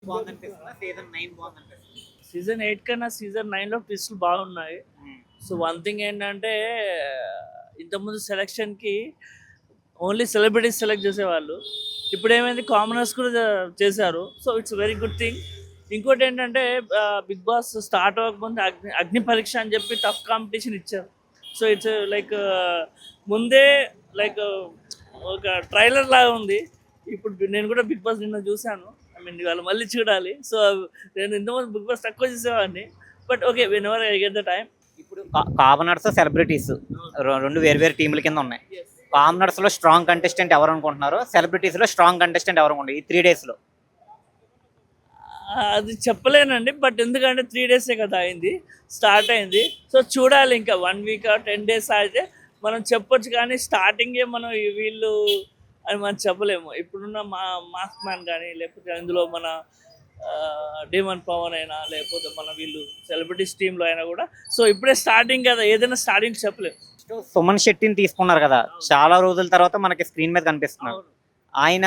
బాగుందనిపిస్తుందా? Season 9 బాగుందనిపిస్తుందా? Season 8 కన్నా season 9లో ట్విస్టులు బాగున్నాయి. So one thing ఏంటంటే ఇంతకుముందు సెలక్షన్కి ఓన్లీ సెలబ్రిటీస్ సెలెక్ట్ చేసేవాళ్ళు. ఇప్పుడు ఏమైంది, కామనర్స్ కూడా చేశారు. So it's very good thing. ఇంకోటి ఏంటంటే బిగ్ బాస్ స్టార్ట్ అవ్వకముందు అగ్ని పరీక్ష అని చెప్పి టఫ్ కాంపిటీషన్ ఇచ్చారు. సో ఇట్స్ లైక్ ముందే లైక్ ఒక ట్రైలర్ లాగా ఉంది. ఇప్పుడు నేను కూడా బిగ్ బాస్ నిన్న చూశాను. ఐ మీన్ ఇవాళ మళ్ళీ చూడాలి. సో నేను ఇంతకుముందు బిగ్ బాస్ తక్కువ చూసేవాడిని. But okay, when ever I get the time. ఇప్పుడు కామనర్స్, సెలబ్రిటీస్ రెండు వేరు వేరు టీంల కింద ఉన్నాయి. కామనర్స్ లో స్ట్రాంగ్ కంటెస్టెంట్ ఎవరు అనుకుంటున్నారు? సెలబ్రిటీస్ లో స్ట్రాంగ్ కంటెస్టెంట్ ఎవరు అనుకుంటారు ఈ 3 days లో? అది చెప్పలేనండి. బట్ ఎందుకంటే 3 days కదా అయింది, స్టార్ట్ అయింది. సో చూడాలి, ఇంకా 1 week 10 days అయితే మనం చెప్పొచ్చు. కానీ స్టార్టింగే మనం వీళ్ళు అని మనం చెప్పలేము. ఇప్పుడున్న మాస్క్ మ్యాన్ కానీ, లేకపోతే అందులో మన డేమన్ పవన్ అయినా, లేకపోతే మన వీళ్ళు సెలబ్రిటీస్ టీంలో అయినా కూడా. సో ఇప్పుడే స్టార్టింగ్ కదా, ఏదైనా స్టార్టింగ్ చెప్పలేము. సుమన్ శెట్టిని తీసుకున్నారు కదా, చాలా రోజుల తర్వాత మనకి స్క్రీన్ మీద కనిపిస్తున్నారు. ఆయన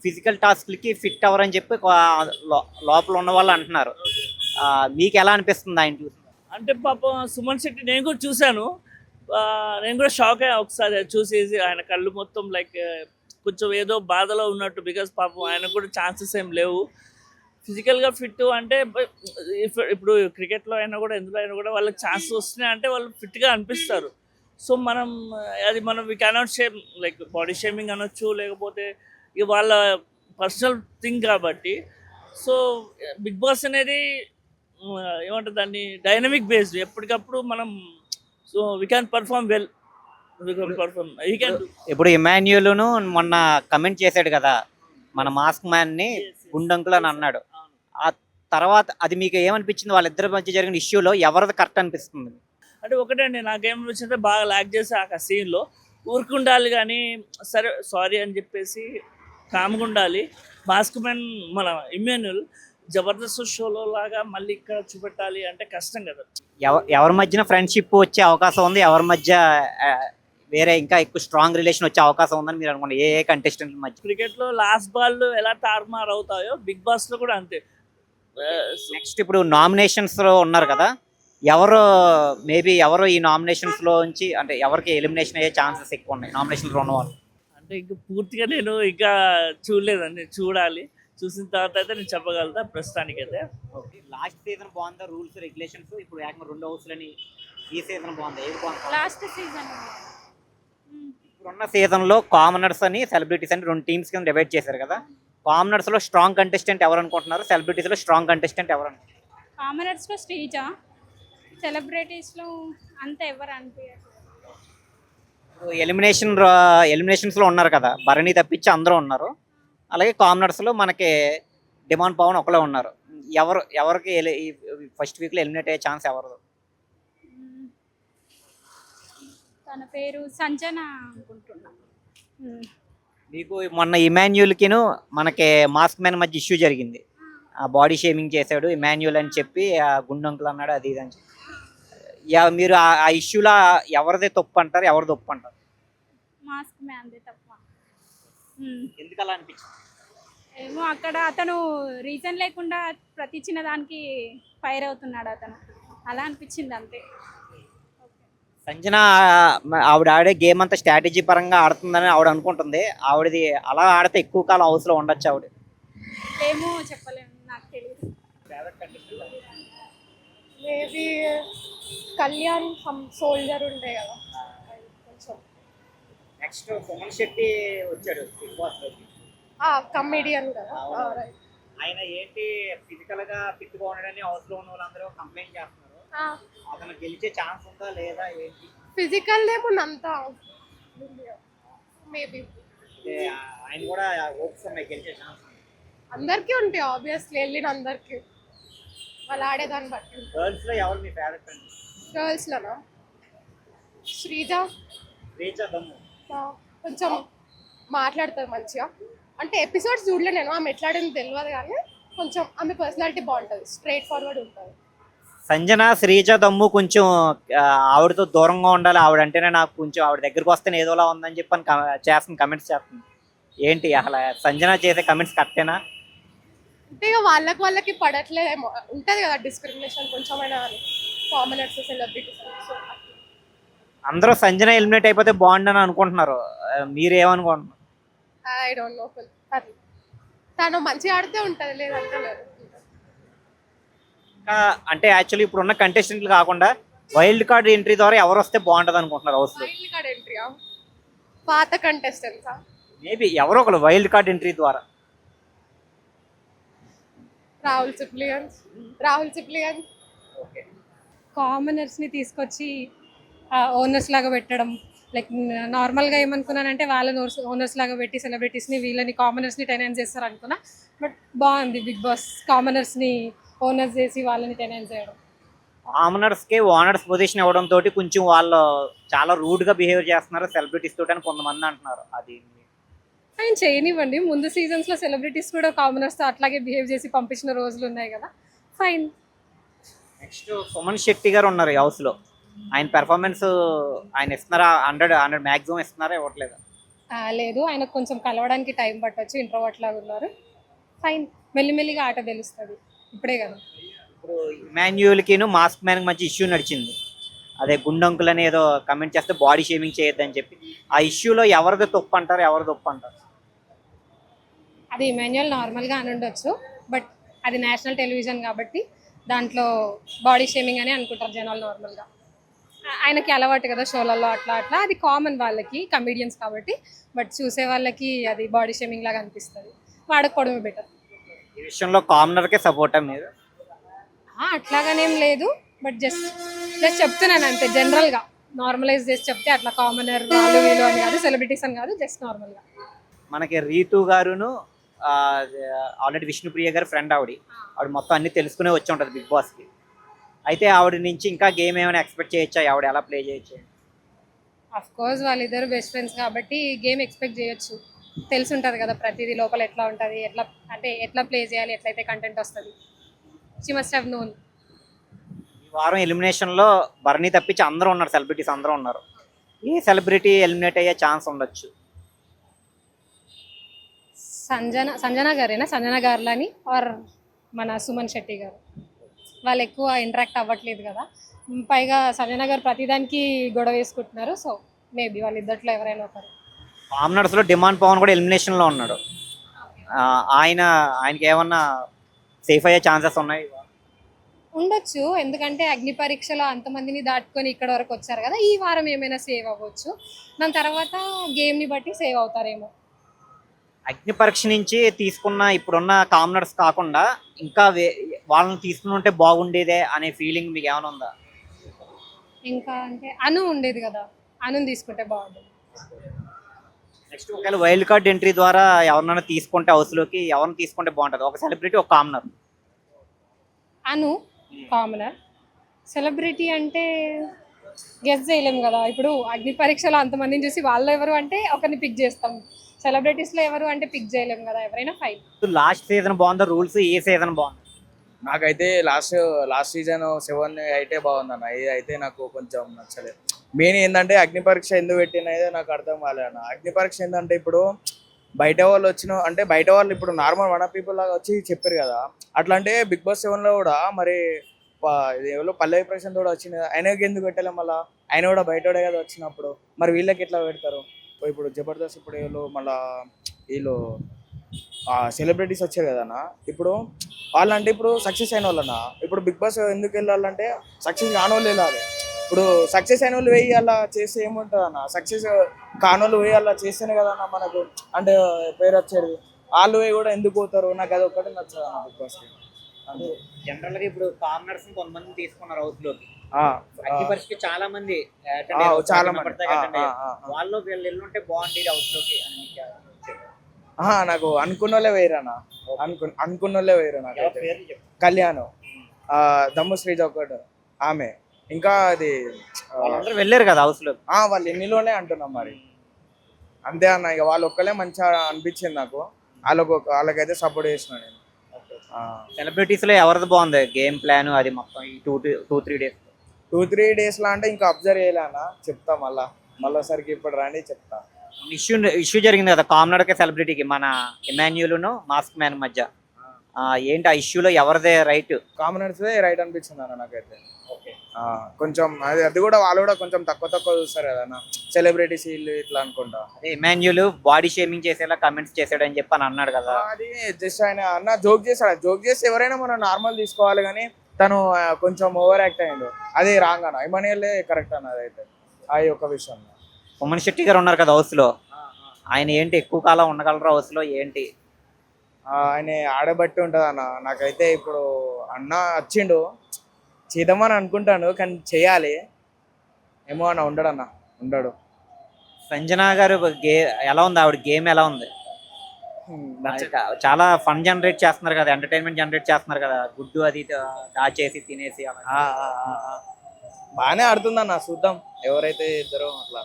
ఫిజికల్ టాస్క్లకి ఫిట్ అవ్వరని చెప్పి లోపల ఉన్న వాళ్ళు అంటున్నారు. మీకు ఎలా అనిపిస్తుంది ఆయన చూసి? అంటే పాపం సుమన్ శెట్టి నేను కూడా చూశాను. నేను కూడా షాక్ అయ్యా ఒకసారి చూసేసి. ఆయన కళ్ళు మొత్తం లైక్ కొంచెం ఏదో బాధలో ఉన్నట్టు. బికాస్ పాపం ఆయన కూడా ఛాన్సెస్ ఏం లేవు ఫిజికల్గా ఫిట్ అంటే. ఇప్పుడు క్రికెట్లో అయినా కూడా, ఎందులో అయినా కూడా వాళ్ళకి ఛాన్సెస్ వస్తున్నాయి అంటే వాళ్ళు ఫిట్గా అనిపిస్తారు. సో మనం అది మనం we cannot shame, like body shaming అనొచ్చు, లేకపోతే ఇక వాళ్ళ పర్సనల్ థింగ్ కాబట్టి. సో బిగ్ బాస్ అనేది ఏమంటారు దాన్ని, డైనమిక్ బేస్డ్. ఎప్పటికప్పుడు మనం so we can perform well. ఇప్పుడు ఇమాన్యుయల్ను మొన్న కమెంట్ చేశాడు కదా, మన మాస్క్ మ్యాన్ ని గుండంకులు అని అన్నాడు. ఆ తర్వాత అది మీకు ఏమనిపించింది? వాళ్ళిద్దరి మధ్య జరిగిన ఇష్యూలో ఎవరిది కరెక్ట్ అనిపిస్తుంది? అంటే ఒకటండి, నాకేమనిపించిందంటే బాగా లాక్ చేసి ఆ సీన్లో ఊరుకుండాలి. కానీ సరే సారీ అని చెప్పేసి కామ్గా ఉండాలి. మాస్క్ మ్యాన్ మన ఇమ్మాన్యుల్ జబర్దస్త్ షోలో లాగా మళ్ళీ ఇక్కడ చూపెట్టాలి అంటే కష్టం కదా. ఎవరి మధ్యన ఫ్రెండ్షిప్ వచ్చే అవకాశం ఉంది? ఎవరి మధ్య వేరే ఇంకా ఎక్కువ స్ట్రాంగ్ రిలేషన్ వచ్చే అవకాశం ఉందని మీరు అనుకోండి? ఏ కంటెస్టెంట్ మధ్య? క్రికెట్లో లాస్ట్ బాల్ ఎలా తారుమారు అవుతాయో బిగ్ బాస్లో కూడా అంతే. నెక్స్ట్ ఇప్పుడు నామినేషన్స్ లో ఉన్నారు కదా, ఎవరు ఈ నామినేషన్స్ లో నుంచి అంటే ఎవరికి ఎలిమినేషన్ అయ్యే ఛాన్సెస్ ఎక్కువ ఉన్నాయి నామినేషన్స్ ఉన్న వాళ్ళు? అంటే ఇంకా పూర్తిగా నేను ఇంకా చూడలేదండి, చూడాలి. చూసిన తర్వాత అయితే నేను చెప్పగలుగుతా. ప్రస్తుతానికి అయితే లాస్ట్ సీజన్ బాగుందా? రూల్స్ రెగ్యులేషన్స్ ఇప్పుడు ఏకంగా 2 హౌస్లని. ఈ సీజన్ బాగుందా? ఏది బాగుంది? లాస్ట్ సీజన్ ఇప్పుడున్న సీజన్ లో కామనర్స్ అని, సెలబ్రిటీస్ అని 2 టీమ్స్ కింద డివైడ్ చేశారు కదా. కామనర్స్ లో స్ట్రాంగ్ కంటెస్టెంట్ ఎవరు అనుకుంటున్నారు? సెలబ్రిటీస్ లో స్ట్రాంగ్ కంటెస్టెంట్ ఎవరు అనుకుంటున్నారు? కామనర్స్లో శ్రీజ, సెలబ్రిటీస్లో అంత ఎవరు అనిపించారు. ఎలిమినేషన్స్ లో ఉన్నారు కదా, భరణి తప్పించి అందరూ ఉన్నారు. అలాగే కామనర్స్ లో మనకి డిమాండ్ పవన్ ఒకలే ఉన్నారు. ఎవరికి ఫస్ట్ వీక్ లో ఎలిమినేట్ అయ్యే ఛాన్స్ ఎవరు? తన పేరు సంజన అనుకుంటున్నా. మీకు మొన్న ఇమాన్యుల్కిను మనకి మాస్క్ మ్యాన్ మధ్య ఇష్యూ జరిగింది. ఆ బాడీ షేమింగ్ చేశాడు ఇమాన్యుల్ అని చెప్పి, ఆ గుండంకులు అన్నాడు, అది ఇది అని చెప్పి. మీరు ఆ ఇష్యూలో ఎవరిదే తప్పు అంటారు, ఎవరిది తప్పు అంటారు? మాస్క్ మ్యాన్దే తప్ప. ఎందుకు అలా అనిపించింది? ఏమో అక్కడ అతను రీజన్ లేకుండా ప్రతి చిన్న దానికి ఫైర్ అవుతున్నాడు అతను, అలా అనిపించింది అంతే. సంజన ఆవిడ ఆడే గేమ్ అంతా స్ట్రాటజీ పరంగా ఆడుతుందని ఆవిడ అనుకుంటుంది. ఆవిడది అలా ఆడితే ఎక్కువ కాలం హౌస్లో ఉండొచ్చు ఆవిడ. ఏమో చెప్పలేము, నాకు తెలియదు. మేబీ కళ్యాణ్ సోల్జర్ ఉండే కదా కొంచెం. నెక్స్ట్ సుమన్ శెట్టి వచ్చాడు బిగ్ బాస్ లోకి, కమెడియన్ కదా. ఆయన ఏంటి ఫిజికల్ గా ఫిట్ గా ఉండడని హౌస్ లో ఉన్న వాళ్ళందరూ కంప్లైంట్ చేస్తున్నారు. అతను గెలిచే ఛాన్స్ ఉందా లేదా ఏంటి? ఫిజికల్ లేమున్నంత మేబీ ఆయన కూడా హోప్స్ ఉన్నాయి గెలిచే ఛాన్స్. అందరికీ ఉంటాయి ఆబ్వియస్లీ, వెళ్ళిన అందరికి వాళ్ళు ఆడేదాన్ని బట్టి. గర్ల్స్ లో ఎవరు మీ ఫేవరెట్ అండి? గర్ల్స్ లోనా శ్రీజ. కొంచెం మాట్లాడుతుంది మంచిగా. అంటే ఎపిసోడ్స్ చూడలే నేను, ఆమె ఎట్లాడింది తెలియదు కానీ కొంచెం ఆమె పర్సనాలిటీ బాగుంటుంది, స్ట్రైట్ ఫార్వర్డ్ ఉంటుంది. సంజన, శ్రీజ, దమ్ము కొంచెం ఆవిడతో దూరంగా ఉండాలి. ఆవిడంటేనే నాకు కొంచెం, ఆవిడ దగ్గరకు వస్తే ఏదోలా ఉందని చెప్పని చేస్తుంది, కమెంట్స్ చేస్తుంది. ఏంటి అసలు సంజన చేసే కమెంట్స్ కరెక్టేనా? అంటే ఇక వాళ్ళకి పడట్లేదేమో, ఉంటుంది కదా డిస్క్రిమినేషన్ కొంచెమైనా అని, కామనర్స్ సెలబ్రిటీస్. సో అందరూ సంజన ఎలిమినేట్ అయిపోతే బాగుండని అనుకుంటున్నారు, మీరేమనుకుంటున్నారు? ఐ డోంట్ నో, అది తను మంచిగా ఆడితే ఉంటుంది, లేదంటే లేదు. ఇంకా అంటే యాక్చువల్లీ ఇప్పుడు ఉన్న కంటెస్టెంట్లు కాకుండా వైల్డ్ కార్డ్ ఎంట్రీ ద్వారా ఎవరు వస్తే బాగుంటుంది అనుకుంటున్నారు హౌస్లో? వైల్డ్ కార్డ్ ఎంట్రీయా? పాత కంటెస్టెంట్సా? మేబీ ఎవరో ఒకరు వైల్డ్ కార్డ్ ఎంట్రీ ద్వారా. రాహుల్ సిప్లియన్స్. ఓకే. కామనర్స్ని తీసుకొచ్చి ఓనర్స్ లాగా పెట్టడం, లైక్ నార్మల్గా ఏమనుకున్నానంటే వాళ్ళని ఓనర్స్ లాగా పెట్టి సెలబ్రిటీస్ని వీళ్ళని కామనర్స్ని టెనెన్స్ చేస్తారు అనుకున్నా. బట్ బాగుంది బిగ్ బాస్ కామనర్స్ని ఓనర్స్ చేసి వాళ్ళని టెనెన్స్ చేయడం. కామనర్స్కి ఓనర్స్ పొజిషన్ ఇవ్వడం తోటి కొంచెం వాళ్ళు చాలా రూడ్గా బిహేవ్ చేస్తున్నారు సెలబ్రిటీస్ తోటి అని కొంతమంది అంటున్నారు. అది ఆయన చేయనివ్వండి, ముందు సీజన్స్లో సెలబ్రిటీస్ కూడా కామనర్స్తో అట్లాగే బిహేవ్ చేసి పంపించిన రోజులు ఉన్నాయి కదా, ఫైన్. నెక్స్ట్ సుమన్ శెట్టి గారు ఉన్నారు ఈ హౌస్లో. ఆయన పెర్ఫార్మెన్స్ ఆయన ఇస్తున్నారా? 100 మ్యాక్సిమం ఇస్తున్నారా, ఇవ్వట్లేదు? లేదు, ఆయనకు కొంచెం కలవడానికి టైం పట్టొచ్చు, ఇంట్రోవర్ట్ లాగా ఉన్నారు, ఫైన్. మెల్లిమెల్లిగా ఆట తెలుస్తుంది, ఇప్పుడే కదా. ఇప్పుడు ఇమాన్యుయల్కిను మాస్క్ మ్యాన్కి మధ్య ఇష్యూ నడిచింది. అదే గుండంకులు అని ఏదో కమెంట్ చేస్తే బాడీ షేమింగ్ చేయొద్దని చెప్పి. ఆ ఇష్యూలో ఎవరిది తప్పు అంటారు, ఎవరిది తప్పు అంటారు? అది ఇమాన్యుయల్ నార్మల్గా అని ఉండొచ్చు, బట్ అది నేషనల్ టెలివిజన్ కాబట్టి దాంట్లో బాడీ షేమింగ్ అని అనుకుంటారు జనాలు నార్మల్గా. ఆయనకి అలవాటు కదా షోలలో అట్లా అట్లా, అది కామన్ వాళ్ళకి, కమీడియన్స్ కాబట్టి. బట్ చూసే వాళ్ళకి అది బాడీ షేమింగ్ లాగా అనిపిస్తుంది, వాడకపోవడమే బెటర్. ఈ విషయంలో కామనర్కే సపోర్టా మీరు? అట్లాగనేం లేదు, బట్ జస్ట్ చెప్తున్నాను అంతే, జనరల్గా నార్మలైజ్ చేసి చెప్తే, అట్లా కామనర్ వాళ్ళు వీళ్ళు అని కాదు, సెలబ్రిటీస్ అని కాదు, జస్ట్ నార్మల్గా. మనకి రీతు గారును ఆల్రెడీ విష్ణుప్రియ గారి ఫ్రెండ్ ఆవిడ మొత్తం అన్ని తెలుసుకునే వచ్చి ఉంటుంది బిగ్ బాస్కి. అయితే ఆవిడ నుంచి ఇంకా గేమ్ ఏమైనా ఎక్స్పెక్ట్ చేయొచ్చా? ఆవిడ ఎలా ప్లే చేయొచ్చు? అఫ్ కోర్స్ వాళ్ళిద్దరు బెస్ట్ ఫ్రెండ్స్ కాబట్టి గేమ్ ఎక్స్పెక్ట్ చేయొచ్చు. తెలిసి ఉంటుంది కదా ప్రతిదీ లోపల ఎట్లా ఉంటుంది, ఎట్లా ప్లే చేయాలి, ఎట్లయితే కంటెంట్ వస్తుంది. She must have known. ఈ వారం ఎలిమినేషన్లో బర్నీ తప్పించి అందరూ ఉన్నారు, సెలబ్రిటీస్ అందరూ ఉన్నారు. ఏ సెలబ్రిటీ ఎలిమినేట్ అయ్యే ఛాన్స్ ఉండొచ్చు? సంజన గారేనా, సంజన గారులని ఆర్ మన సుమన్ శెట్టి గారు. వాళ్ళు ఎక్కువ ఇంటరాక్ట్ అవ్వట్లేదు కదా, పైగా సంజన గారు ప్రతిదానికి గొడవ వేసుకుంటున్నారు. సో మేబీ వాళ్ళిద్దట్లో ఎవరైనా ఒకరు. కామనర్స్లో డిమాండ్ పవన్ కూడా ఎలిమినేషన్లో ఉన్నాడు. ఆయనకి ఏమన్నా సేఫ్ అయ్యే ఛాన్సెస్ ఉన్నాయి? ఉండొచ్చు, ఎందుకంటే అగ్ని పరీక్షలో అంతమందిని దాటుకొని ఇక్కడ వరకు వచ్చారు కదా, ఈ వారం ఏమైనా సేవ్ అవ్వచ్చు. దాని తర్వాత గేమ్ని బట్టి సేవ్ అవుతారేమో. అగ్ని పరీక్ష నుంచి తీసుకున్న ఇప్పుడున్న కామనర్స్ కాకుండా ఇంకా వాళ్ళని తీసుకుని ఉంటే బాగుండేదే అనే ఫీలింగ్ మీకు ఏమైనా ఉందా? ఇంకా అంటే అను ఉండేది కదా, అనుని తీసుకుంటే బాగుంటుంది. నెక్స్ట్ ఒకవేళ వైల్డ్ కార్డ్ ఎంట్రీ ద్వారా ఎవరినైనా తీసుకుంటే హౌస్లోకి ఎవరిని తీసుకుంటే బాగుంటుంది? ఒక సెలబ్రిటీ, ఒక కామనర్. అను కామనర్. సెలబ్రిటీ అంటే గెస్ చేయలేము కదా, ఇప్పుడు అగ్ని పరీక్షలో అంతమందిని చూసి వాళ్ళు ఎవరు అంటే ఒకరిని పిక్ చేస్తాం, సెలబ్రిటీస్లో ఎవరు అంటే పిక్ చేయలేము కదా, ఎవరైనా ఫైన్. లాస్ట్ సీజన్ బాగుందా? రూల్స్ ఏ సీజన్ బాగుంది? నాకైతే లాస్ట్ సీజన్ 7, 8 బాగుందన్న. ఇది అయితే నాకు కొంచెం నచ్చలేదు. మెయిన్ ఏంటంటే అగ్ని పరీక్ష ఎందుకు పెట్టినదే నాకు అర్థం కాలేదన్న. అగ్ని పరీక్ష ఏంటంటే ఇప్పుడు బయట వాళ్ళు అంటే బయట వాళ్ళు ఇప్పుడు నార్మల్ మన పీపుల్ లాగా వచ్చి చెప్పారు కదా, అట్లా అంటే బిగ్ బాస్ 7లో కూడా మరి ఎవరో పల్లవి ప్రశాంత్ కూడా వచ్చింది కదా, ఆయనకి ఎందుకు పెట్టలేం? మళ్ళీ ఆయన కూడా బయటోడే కదా వచ్చినప్పుడు, మరి వీళ్ళకి ఎట్లా పెడతారు? ఇప్పుడు జబర్దస్త్ ఇప్పుడు మళ్ళీ వీళ్ళు సెలబ్రిటీస్ వచ్చారు కదన్న, ఇప్పుడు వాళ్ళంటే ఇప్పుడు సక్సెస్ అయిన వాళ్ళన్నా. ఇప్పుడు బిగ్ బాస్ ఎందుకు వెళ్ళాలంటే సక్సెస్ కాని వాళ్ళు వెళ్ళాలి. ఇప్పుడు సక్సెస్ అయిన వాళ్ళు వేయి అలా చేస్తే ఏముంటుంది అన్న, సక్సెస్ కానోళ్ళు వేయి అలా చేస్తేనే కదన్న మనకు అంటే పేరు వచ్చేది. వాళ్ళు వేయి కూడా ఎందుకు పోతారు? నాకు అది ఒక్కటే నచ్చదు అన్న బిగ్ బాస్కి. జనరల్గా ఇప్పుడు కామనర్స్ కొంతమంది తీసుకున్నారు హౌస్లోకి. ఆ, అగ్ని పరీక్షకి చాలా మంది చాలా మంది. వాళ్ళు వీళ్ళు ఎల్లుంటే బాగుండేది హౌస్లోకి అని మీకు చెప్పారు. నాకు అనుకున్న వాళ్ళే వేయరన్నా, అనుకున్న వాళ్ళే వేయరు. నాకు పేర్లు చెప్పు. కళ్యాణ్, దమ్ము శ్రీజ ఒకటి, ఆమె, ఇంకా అది వాళ్ళందరూ వెళ్ళారు కదా హౌస్లోకి. వాళ్ళు ఎన్నిలోనే అంటున్నాం మరి. అంతే అన్న, ఇక వాళ్ళు ఒక్కలే మంచిగా అనిపించింది నాకు. వాళ్ళకైతే సపోర్ట్ చేసిన నేను. సెలబ్రిటీస్లో ఎవరిది బాగుంది గేమ్ ప్లాన్ అది మొత్తం ఈ 2-3 డేస్? 2-3 డేస్లో అంటే ఇంకా అబ్జర్వ్ చేయాలన్నా, చెప్తా మళ్ళీసరికి ఇప్పుడు రాండి చెప్తా. ఇష్యూ జరిగింది కదా కామనర్కి సెలబ్రిటీకి, మన ఇమాన్యుయల్ను మాస్క్ మ్యాన్ మధ్య. ఏంటి ఆ ఇష్యూలో ఎవరిదే రైట్? కామనర్స్ రైట్ అనిపించింది అన్న నాకైతే. కొంచెం అది కూడా వాళ్ళు కూడా కొంచెం తక్కువ చూస్తారు కదా అన్న, సెలబ్రిటీస్ వీళ్ళు ఇట్లా అనుకుంటా. అదే ఇమాన్యుల్ బాడీ షేమింగ్ చేసేలా కమెంట్స్ చేసాడు అని చెప్పి అని అన్నాడు కదా. అది జస్ట్ ఆయన అన్న జోక్ చేశాడు. జోక్ చేస్తే ఎవరైనా మనం నార్మల్ తీసుకోవాలి, కానీ తను కొంచెం ఓవర్ యాక్ట్ అయ్యిండు. అది రాంగ్ అన్న, ఇమాన్యుయలే కరెక్ట్ అన్న అదైతే. అది ఒక విషయం. సుమన్ శెట్టి గారు ఉన్నారు కదా హౌస్ లో, ఆయన ఏంటి ఎక్కువ కాలం ఉండగలరు హౌస్ లో ఏంటి? ఆయన ఆడబట్టి ఉంటుంది అన్న. నాకైతే ఇప్పుడు అన్న వచ్చిండు చేద్దామని అనుకుంటాను, కానీ చేయాలి ఏమో అన్న. ఉండడు. సంజన గారు ఎలా ఉంది? ఆవిడ గేమ్ ఎలా ఉంది? చాలా ఫన్ జనరేట్ చేస్తున్నారు కదా, ఎంటర్టైన్మెంట్ జనరేట్ చేస్తున్నారు కదా, గుడ్డు అది దాచేసి తినేసి అలా. బాగానే ఆడుతుందన్న, చూద్దాం ఎవరైతే ఇద్దరు అట్లా.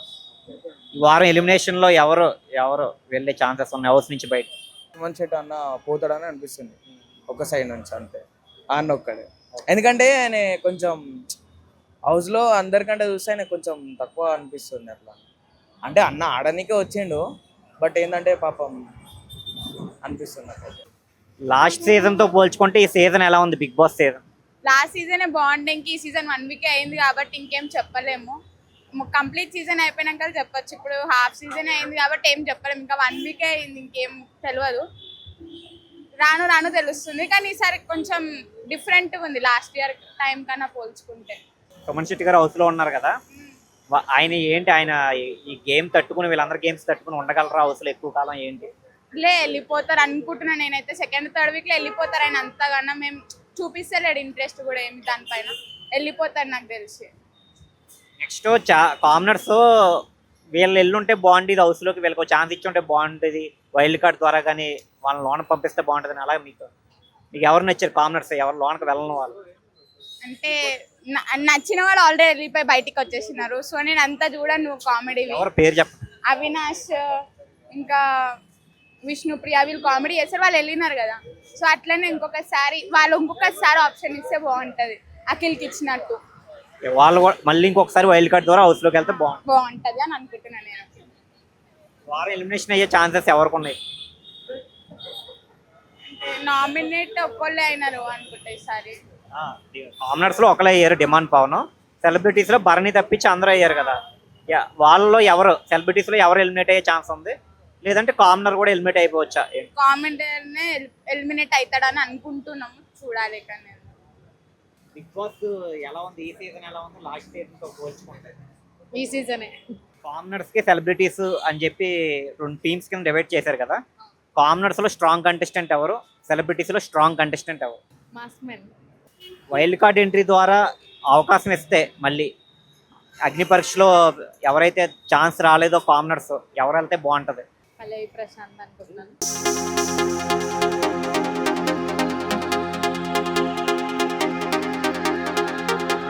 ఈ వారం ఎలిమినేషన్ లో ఎవరు వెళ్ళే ఛాన్సెస్ ఉన్నాయి హౌస్ నుంచి బయట? సుమన్ శెట్టి అన్న పోతాడని అనిపిస్తుంది ఒక సైడ్ నుంచి, అంతే. అన్న ఒక్కడే. ఎందుకంటే ఆయన కొంచెం హౌస్లో అందరికంటే చూస్తే ఆయన కొంచెం తక్కువ అనిపిస్తుంది అట్లా. అంటే అన్న ఆడనికే వచ్చిండు, బట్ ఏంటంటే పాపం అనిపిస్తుంది నాకైతే. లాస్ట్ సీజన్ తో పోల్చుకుంటే ఈ సీజన్ ఎలా ఉంది? బిగ్ బాస్ సీజన్ లాస్ట్ సీజనే బాగుండే, ఈ సీజన్ 1 వీక్ అయింది కాబట్టి ఇంకేం చెప్పలేము. కంప్లీట్ సీజన్ అయిపోయినాక చెప్పొచ్చు. ఇప్పుడు హాఫ్ సీజన్ అయింది కాబట్టి ఏం చెప్పలేము. ఇంకా 1 వీక్ అయింది, ఇంకేం తెలియదు. రాను తెలుస్తుంది. కానీ ఈసారి కొంచెం డిఫరెంట్ ఉంది లాస్ట్ ఇయర్ టైం కన్నా పోల్చుకుంటే. సుమన్ శెట్టి గారు హౌస్ లో ఉన్నారు కదా, ఆయన ఏంటి, ఆయన ఈ గేమ్ తట్టుకుని వీళ్ళందరూ గేమ్స్ తట్టుకుని ఉండగలరా హౌస్ లో ఎక్కువ కాలం ఏంటి? వెళ్ళిపోతారు అనుకుంటున్నా నేనైతే. సెకండ్ థర్డ్ వీక్ లో వెళ్ళిపోతారు. ఆయన అంతగానో మేము చూపిస్తలేడు ఇంట్రెస్ట్ కూడా ఏమి దానిపైన. వెళ్ళిపోతారు నాకు తెలిసి. నెక్స్ట్ కామనర్స్ వీళ్ళు ఎల్లుంటే బాగుంటుంది, హౌస్ లోకి వీళ్ళకి ఛాన్స్ ఇచ్చి ఉంటే బాగుంటుంది, వైల్డ్ కార్డ్ ద్వారా కానీ వాళ్ళని లోన పంపిస్తే బాగుంటుంది. అలా మీకు ఎవరు నచ్చారు కామనర్స్? ఎవరు లోనకి వెళ్ళని వాళ్ళు? అంటే నచ్చిన వాళ్ళు ఆల్రెడీ వెళ్ళిపోయి బయటికి వచ్చేసినారు. సో నేను అంతా చూడను కామెడీ. ఎవరు పేరు చెప్పండి. అవినాష్ ఇంకా విష్ణుప్రియ వీళ్ళు కామెడీ చేస్తారు, వాళ్ళు వెళ్ళినారు కదా. సో అట్లనే ఇంకొకసారి ఆప్షన్ ఇస్తే బాగుంటది, అఖిల్కి ఇచ్చినట్టు. వాళ్ళు మళ్ళీ ఇంకొకసారి వైల్డ్ కార్డ్ ద్వారా హౌస్ లోకి వెళ్తే బాగుంటది అని అనుకుంటున్నాను నేను. వారు ఎలిమినేషన్ అయ్యే ఛాన్సెస్ ఎవరికి ఉన్నాయి? నామినేట్ ఒక్కళ్ళే అయినారు అనుకుంటా ఈసారి. కామనర్స్ లో ఒకళ్ళే అయ్యారు, డిమాండ్ పవన్. సెలబ్రిటీస్ లో భరణి తప్పించి అందరూ అయ్యారు కదా. వాళ్ళలో ఎవరు సెలబ్రిటీస్ లో ఎవరు ఎలిమినేట్ అయ్యే ఛాన్స్ ఉంది? లేదంటే కామనర్ కూడా ఎలిమినేట్ అయిపోవచ్చా? కామెంటర్నే ఎలిమినేట్ అవుతాడని అనుకుంటున్నాము, చూడాలి. కానీ బిగ్ బాస్ ఎలా ఉంది ఈ సీజన్? ఎలా ఉంది లాస్ట్ సీజన్ తో పోల్చుకుంటే? ఈ సీజనే కామనర్స్ కి సెలబ్రిటీస్ అని చెప్పి 2 టీమ్స్ కింద డివైడ్ చేశారు కదా. కామనర్స్ లో స్ట్రాంగ్ కంటెస్టెంట్ ఎవరు? సెలబ్రిటీస్ లో స్ట్రాంగ్ కంటెస్టెంట్ ఎవరు? మాస్క్మెన్. వైల్డ్ కార్డ్ ఎంట్రీ ద్వారా అవకాశం ఇస్తే మళ్ళీ అగ్ని పరీక్షలో ఎవరైతే ఛాన్స్ రాలేదో కామనర్స్ ఎవరు వెళ్తే బాగుంటుంది? పల్లవి ప్రశాంత్ అనుకుంటున్నాను.